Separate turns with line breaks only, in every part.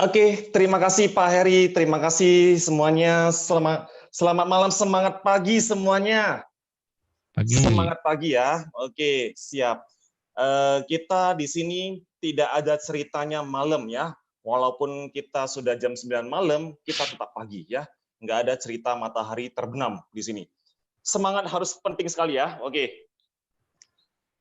Oke, terima kasih Pak Heri, terima kasih semuanya. Selamat malam, semangat pagi semuanya.
Pagi.
Semangat pagi ya. Oke, siap. Kita di sini tidak ada ceritanya malam ya. Walaupun kita sudah jam 9 malam, kita tetap pagi ya. Nggak ada cerita matahari terbenam di sini. Semangat harus penting sekali ya. Oke.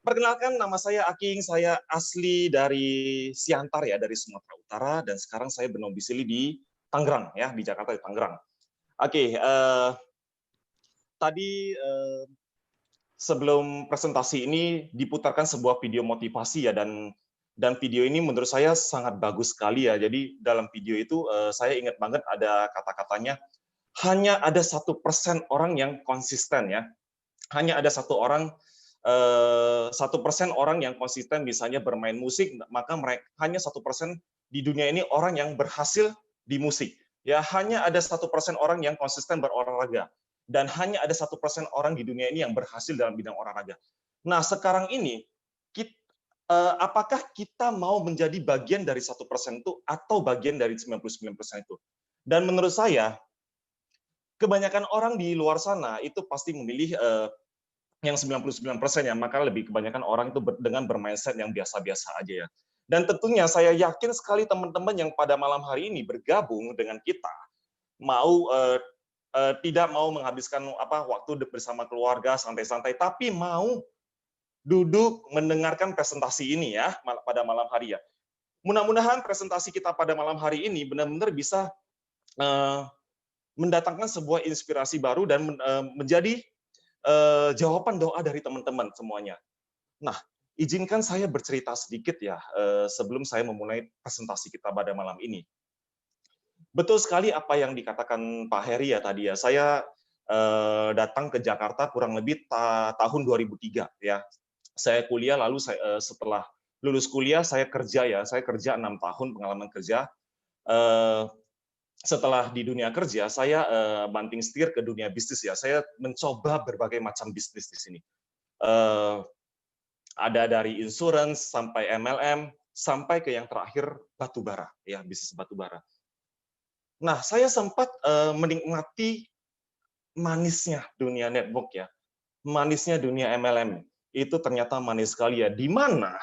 Perkenalkan, nama saya Aking, saya asli dari Siantar ya, dari Sumatera Utara, dan sekarang saya berdomisili di Tangerang ya, di Jakarta di Tangerang. Oke, tadi sebelum presentasi ini diputarkan sebuah video motivasi ya, dan video ini menurut saya sangat bagus sekali ya. Jadi dalam video itu saya ingat banget ada kata-katanya, hanya ada 1% orang yang konsisten ya, hanya ada 1% orang yang konsisten misalnya bermain musik, maka mereka hanya 1% di dunia ini orang yang berhasil di musik. Ya, hanya ada 1% orang yang konsisten berolahraga, dan hanya ada 1% orang di dunia ini yang berhasil dalam bidang olahraga. Nah, sekarang ini apakah kita mau menjadi bagian dari 1% itu atau bagian dari 99% itu? Dan menurut saya, kebanyakan orang di luar sana itu pasti memilih yang 99% ya, maka lebih kebanyakan orang itu dengan bermindset yang biasa-biasa aja ya. Dan tentunya saya yakin sekali teman-teman yang pada malam hari ini bergabung dengan kita mau tidak mau menghabiskan waktu bersama keluarga santai-santai, tapi mau duduk mendengarkan presentasi ini ya pada malam hari ya. Mudah-mudahan presentasi kita pada malam hari ini benar-benar bisa mendatangkan sebuah inspirasi baru dan menjadi jawaban doa dari teman-teman semuanya. Nah, izinkan saya bercerita sedikit ya sebelum saya memulai presentasi kita pada malam ini. Betul sekali apa yang dikatakan Pak Heri ya tadi ya. Saya datang ke Jakarta kurang lebih tahun 2003 ya. Saya kuliah, lalu setelah lulus kuliah saya kerja ya. Saya kerja 6 tahun pengalaman kerja. Setelah di dunia kerja, saya banting setir ke dunia bisnis ya. Saya mencoba berbagai macam bisnis di sini. Ada dari insurance sampai MLM sampai ke yang terakhir batubara ya, bisnis batubara. Nah, saya sempat menikmati manisnya dunia network ya, manisnya dunia MLM. Itu ternyata manis sekali ya, di mana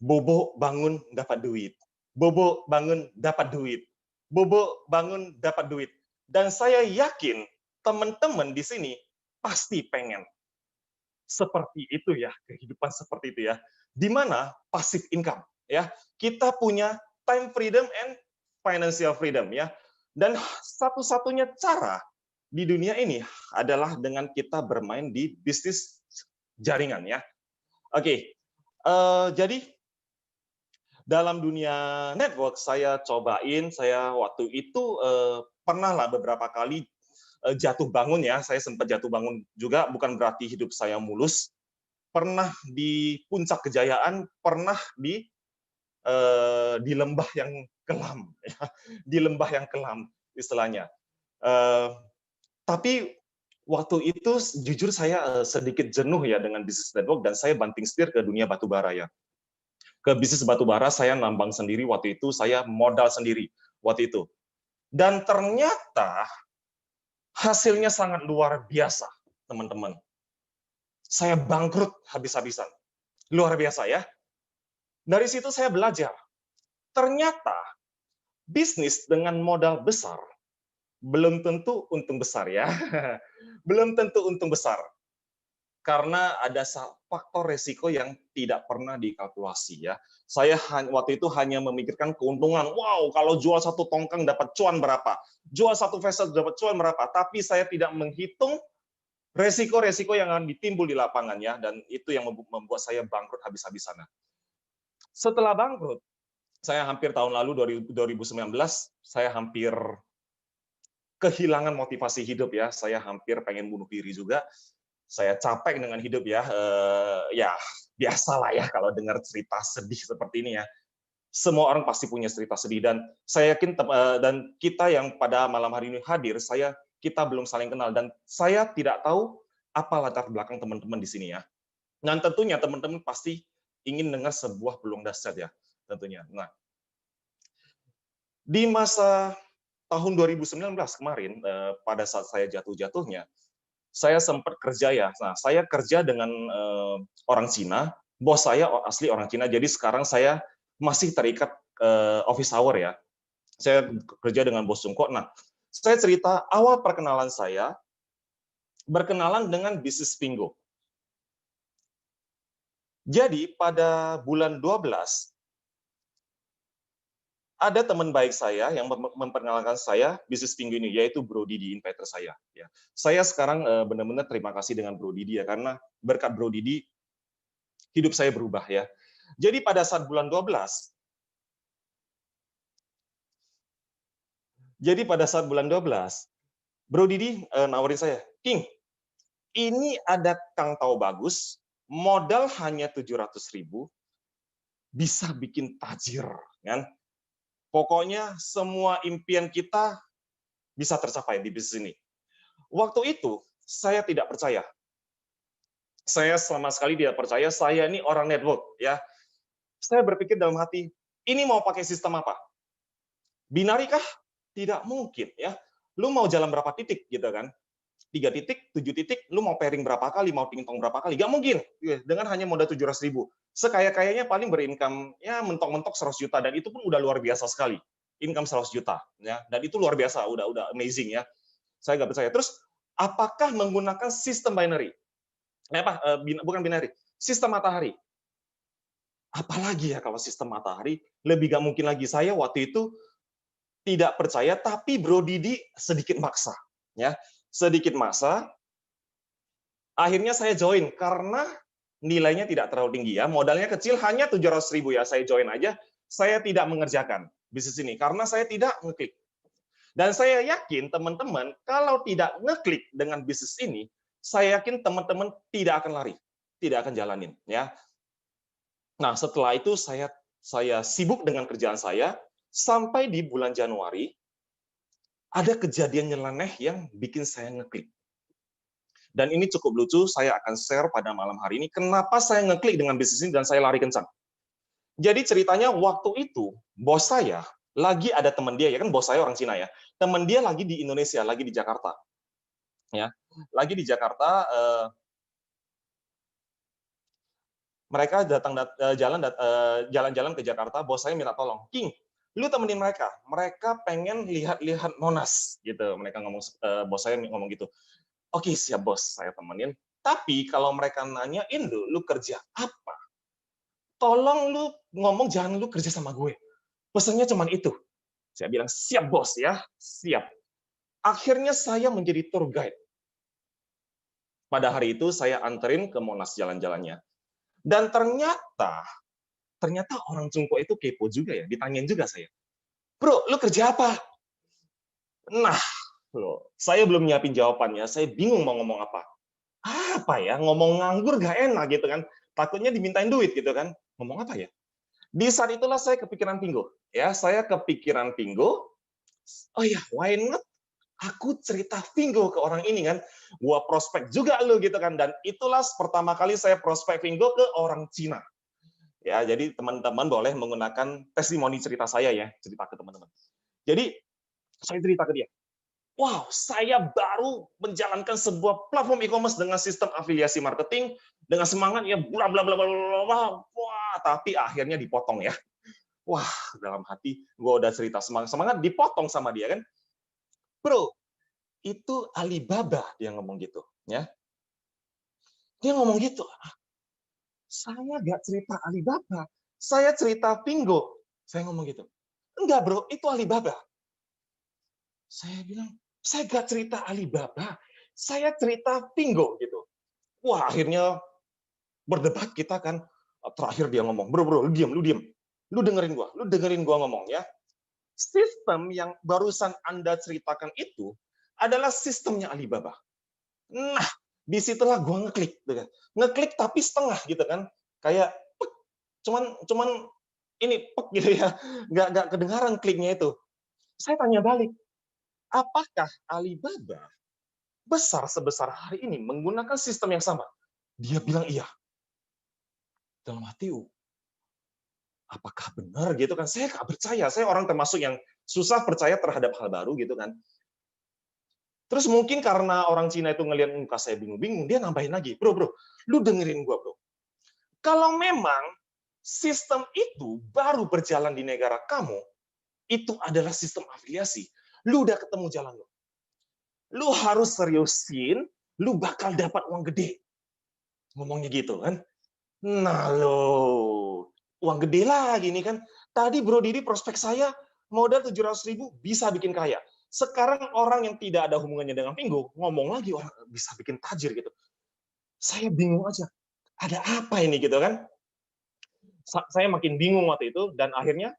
bobo bangun dapat duit, bobo bangun dapat duit, bobo bangun dapat duit. Dan saya yakin teman-teman di sini pasti pengen seperti itu ya, kehidupan seperti itu ya. Di mana passive income ya. Kita punya time freedom and financial freedom ya. Dan satu-satunya cara di dunia ini adalah dengan kita bermain di bisnis jaringan ya. Oke. Jadi dalam dunia network saya cobain, saya waktu itu pernah lah beberapa kali jatuh bangun ya, saya sempat jatuh bangun juga, bukan berarti hidup saya mulus. Pernah di puncak kejayaan, pernah di lembah yang kelam, ya. Di lembah yang kelam istilahnya. Tapi waktu itu jujur saya sedikit jenuh ya dengan bisnis network, dan saya banting setir ke dunia batubara ya. Ke bisnis batubara saya nambang sendiri waktu itu, saya modal sendiri waktu itu. Dan ternyata hasilnya sangat luar biasa, teman-teman. Saya bangkrut habis-habisan. Luar biasa ya. Dari situ saya belajar. Ternyata bisnis dengan modal besar belum tentu untung besar ya. Belum tentu untung besar. Karena ada faktor resiko yang tidak pernah dikalkulasi ya. Saya waktu itu hanya memikirkan keuntungan. Wow, kalau jual satu tongkang dapat cuan berapa? Jual satu vessel dapat cuan berapa? Tapi saya tidak menghitung resiko-resiko yang akan ditimbul di lapangan ya, dan itu yang membuat saya bangkrut habis-habisan. Setelah bangkrut, saya hampir tahun lalu 2019, saya hampir kehilangan motivasi hidup ya. Saya hampir pengen bunuh diri juga. Saya capek dengan hidup ya. Ya biasalah ya kalau dengar cerita sedih seperti ini ya. Semua orang pasti punya cerita sedih, dan saya yakin dan kita yang pada malam hari ini hadir, kita belum saling kenal, dan saya tidak tahu apa latar belakang teman-teman di sini ya. Dan tentunya teman-teman pasti ingin dengar sebuah peluang dahsyat ya, tentunya. Nah, Di masa tahun 2019 kemarin, pada saat saya jatuh-jatuhnya, saya sempat kerja ya. Nah, saya kerja dengan orang Cina, bos saya asli orang Cina, jadi sekarang saya masih terikat office hour ya. Saya kerja dengan bos Sungko. Nah, saya cerita awal perkenalan saya, berkenalan dengan bisnis Pingo. Jadi pada bulan 12, ada teman baik saya yang memperkenalkan saya bisnis Pingu ini, yaitu Bro Didi, inventor saya. Ya. Saya sekarang benar-benar terima kasih dengan Bro Didi ya, karena berkat Bro Didi, hidup saya berubah ya. Jadi pada saat bulan 12, Bro Didi nawarin saya, King, ini ada Kang Tau bagus, modal hanya 700.000, bisa bikin tajir, kan? Pokoknya semua impian kita bisa tercapai di bisnis ini. Waktu itu saya tidak percaya. Saya sama sekali tidak percaya saya ini orang network ya. Saya berpikir dalam hati, ini mau pakai sistem apa? Binari kah? Tidak mungkin ya. Lu mau jalan berapa titik gitu kan? 3 titik, 7 titik, lu mau pairing berapa kali, mau pingpong berapa kali? Gak mungkin. Dengan hanya modal 700.000. Sekaya-kayanya paling berincome ya mentok-mentok 100 juta, dan itu pun udah luar biasa sekali. Income 100 juta ya. Dan itu luar biasa, udah amazing ya. Saya nggak percaya. Terus apakah menggunakan sistem binary? Bukan binary, sistem matahari. Apalagi ya kalau sistem matahari, lebih nggak mungkin lagi. Saya waktu itu tidak percaya, tapi Bro Didi sedikit maksa. Ya, sedikit maksa. Akhirnya saya join karena nilainya tidak terlalu tinggi ya. Modalnya kecil, hanya 700.000 ya. Saya join aja. Saya tidak mengerjakan bisnis ini karena saya tidak ngeklik. Dan saya yakin teman-teman kalau tidak ngeklik dengan bisnis ini, saya yakin teman-teman tidak akan lari, tidak akan jalanin ya. Nah, setelah itu saya sibuk dengan kerjaan saya sampai di bulan Januari ada kejadian nyeleneh yang bikin saya ngeklik. Dan ini cukup lucu, saya akan share pada malam hari ini kenapa saya ngeklik dengan bisnis ini dan saya lari kencang. Jadi ceritanya waktu itu bos saya lagi ada teman dia ya, kan bos saya orang Cina ya. Teman dia lagi di Indonesia, lagi di Jakarta. Ya. Lagi di Jakarta, mereka jalan-jalan ke Jakarta, bos saya minta tolong, King, lu temenin mereka, mereka pengen lihat-lihat Monas gitu. Mereka ngomong, bos saya ngomong gitu. Oke, siap bos, saya temenin. Tapi kalau mereka nanyain lu kerja apa? Tolong lu ngomong, jangan lu kerja sama gue. Pesannya cuma itu. Saya bilang, siap bos ya, siap. Akhirnya saya menjadi tour guide. Pada hari itu saya anterin ke Monas jalan-jalannya. Dan ternyata orang Cungko itu kepo juga ya, ditanyain juga saya. Bro, lu kerja apa? Nah, loh, saya belum nyiapin jawabannya, saya bingung mau ngomong apa. Apa ya, ngomong nganggur gak enak gitu kan. Takutnya dimintain duit gitu kan. Ngomong apa ya? Di saat itulah saya kepikiran Pinggo. Ya, saya kepikiran Pinggo. Oh ya, why not? Aku cerita Pinggo ke orang ini kan. Gua prospek juga lu gitu kan. Dan itulah pertama kali saya prospek Pinggo ke orang Cina. Ya, jadi teman-teman boleh menggunakan testimoni cerita saya ya, cerita ke teman-teman. Jadi saya cerita ke dia, wow, saya baru menjalankan sebuah platform e-commerce dengan sistem afiliasi marketing, dengan semangat ya, bla bla bla bla bla, wah, tapi akhirnya dipotong ya. Wah, dalam hati gue udah cerita semangat, dipotong sama dia kan. Bro, itu Alibaba, dia ngomong gitu, ya. Dia ngomong gitu. Saya nggak cerita Alibaba, saya cerita Pingo. Saya ngomong gitu. Enggak bro, itu Alibaba. Saya bilang, saya nggak cerita Alibaba, saya cerita Pingo gitu. Wah, akhirnya berdebat kita kan. Terakhir dia ngomong, bro, lu diem, lu dengerin gua ngomong ya. Sistem yang barusan Anda ceritakan itu adalah sistemnya Alibaba. Nah, disitulah gua ngeklik, gitu kan. Ngeklik tapi setengah gitu kan, kayak cuman ini gitu ya, nggak kedengaran kliknya itu. Saya tanya balik, apakah Alibaba besar sebesar hari ini menggunakan sistem yang sama? Dia bilang iya. Dalam hati, apakah benar gitu kan? Saya nggak percaya. Saya orang termasuk yang susah percaya terhadap hal baru gitu kan. Terus mungkin karena orang Cina itu ngelihat muka saya bingung-bingung, dia nambahin lagi, bro, lu dengerin gua bro. Kalau memang sistem itu baru berjalan di negara kamu, itu adalah sistem afiliasi. Lu udah ketemu jalan lo. Lu harus seriusin, lu bakal dapat uang gede. Ngomongnya gitu kan. Nah lo, uang gede lagi nih kan. Tadi Bro Didi prospek saya modal 700.000 bisa bikin kaya. Sekarang orang yang tidak ada hubungannya dengan Pinggo ngomong lagi orang bisa bikin tajir gitu. Saya bingung aja. Ada apa ini gitu kan? Saya makin bingung waktu itu dan akhirnya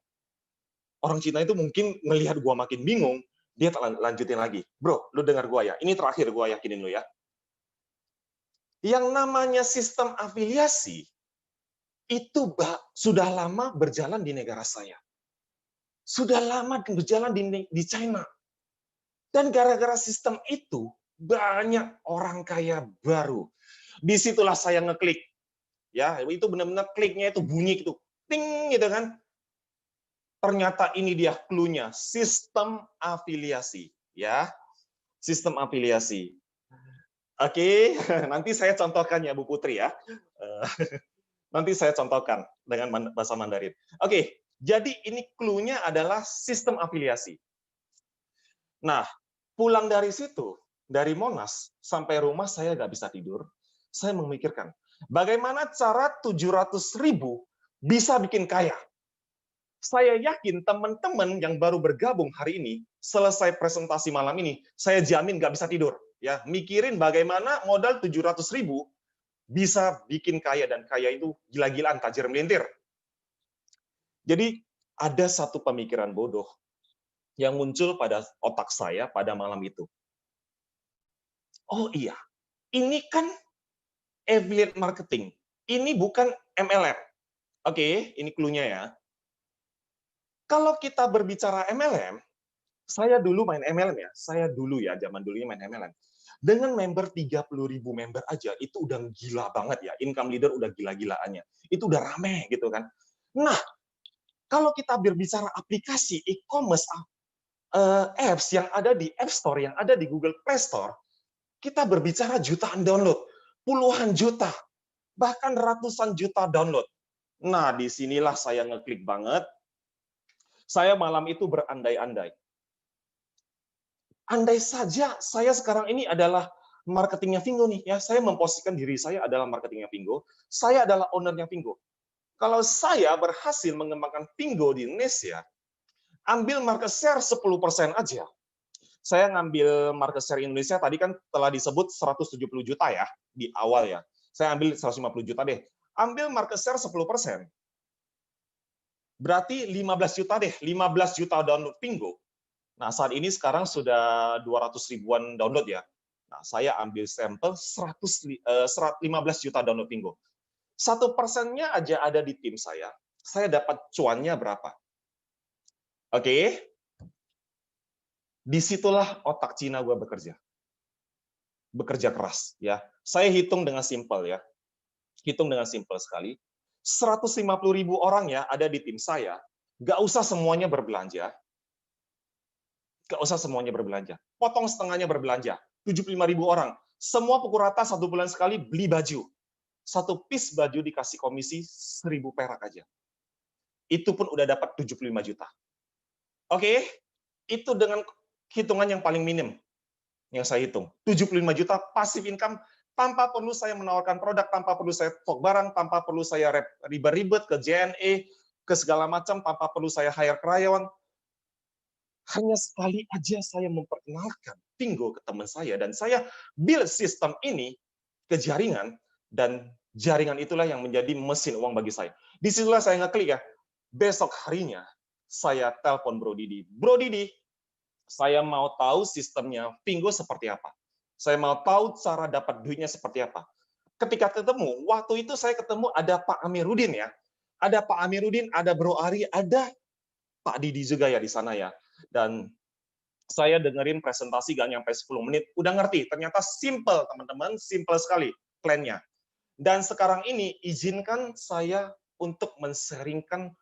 orang Cina itu mungkin ngelihat gua makin bingung, dia lanjutin lagi. Bro, lu dengar gua ya. Ini terakhir gua yakinin lu ya. Yang namanya sistem afiliasi itu sudah lama berjalan di negara saya. Sudah lama berjalan di China. Dan gara-gara sistem itu, banyak orang kaya baru. Disitulah saya ngeklik. Ya, itu benar-benar kliknya itu bunyi gitu. Ting gitu kan. Ternyata ini dia clue-nya, sistem afiliasi. Ya, sistem afiliasi. Oke, nanti saya contohkan ya Bu Putri ya. Nanti saya contohkan dengan bahasa Mandarin. Oke, jadi ini clue-nya adalah sistem afiliasi. Nah, pulang dari situ, dari Monas sampai rumah saya nggak bisa tidur. Saya memikirkan, bagaimana cara 700.000 bisa bikin kaya. Saya yakin teman-teman yang baru bergabung hari ini, selesai presentasi malam ini, saya jamin nggak bisa tidur. Ya, mikirin bagaimana modal 700.000 bisa bikin kaya, dan kaya itu gila-gilaan, tajir melintir. Jadi ada satu pemikiran bodoh yang muncul pada otak saya pada malam itu. Oh iya, ini kan affiliate marketing. Ini bukan MLM. Oke, ini clue-nya ya. Kalau kita berbicara MLM, saya dulu main MLM ya. Saya dulu ya, zaman dulunya main MLM. Dengan member 30.000 member aja, itu udah gila banget ya. Income leader udah gila-gilaannya. Itu udah rame gitu kan. Nah, kalau kita berbicara aplikasi e-commerce, apps yang ada di App Store, yang ada di Google Play Store, kita berbicara jutaan download, puluhan juta, bahkan ratusan juta download. Nah, disinilah saya ngeklik banget. Saya malam itu berandai-andai. Andai saja saya sekarang ini adalah marketingnya Vingo nih, ya, saya memposisikan diri saya adalah marketingnya Vingo, saya adalah ownernya Vingo. Kalau saya berhasil mengembangkan Vingo di Indonesia, ambil market share 10% aja. Saya ngambil market share Indonesia tadi kan telah disebut 170 juta ya di awal ya. Saya ambil 150 juta deh. Ambil market share 10%. Berarti 15 juta deh, 15 juta download Vingo. Nah, saat ini sekarang sudah 200 ribuan download ya. Nah, saya ambil sampel 15 juta download Vingo. 1%-nya aja ada di tim saya dapat cuannya berapa? Oke, disitulah otak Cina gue bekerja keras ya. Saya hitung dengan simpel ya, hitung dengan simpel sekali. 150.000 orang ya ada di tim saya, nggak usah semuanya berbelanja, potong setengahnya berbelanja. 75.000 orang, semua pukul rata 1 bulan sekali beli baju. Satu piece baju dikasih komisi 1.000 perak aja. Itu pun udah dapat 75 juta. Oke, itu dengan hitungan yang paling minim yang saya hitung. 75 juta passive income tanpa perlu saya menawarkan produk, tanpa perlu saya stok barang, tanpa perlu saya ribet-ribet ke JNE, ke segala macam, tanpa perlu saya hire karyawan. Hanya sekali aja saya memperkenalkan Vingo ke teman saya, dan saya build sistem ini ke jaringan, dan jaringan itulah yang menjadi mesin uang bagi saya. Disitulah saya ngeklik ya. Besok harinya, saya telepon Bro Didi. Bro Didi, saya mau tahu sistemnya Vingo seperti apa. Saya mau tahu cara dapat duitnya seperti apa. Ketika ketemu, waktu itu saya ketemu ada Pak Amiruddin ya. Ada Pak Amiruddin, ada Bro Ari, ada Pak Didi juga ya di sana ya. Dan saya dengerin presentasi gak nyampe 10 menit, udah ngerti. Ternyata simple teman-teman, simple sekali plannya. Dan sekarang ini izinkan saya untuk men-sharingkan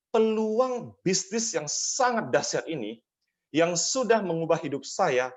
peluang bisnis yang sangat dahsyat ini, yang sudah mengubah hidup saya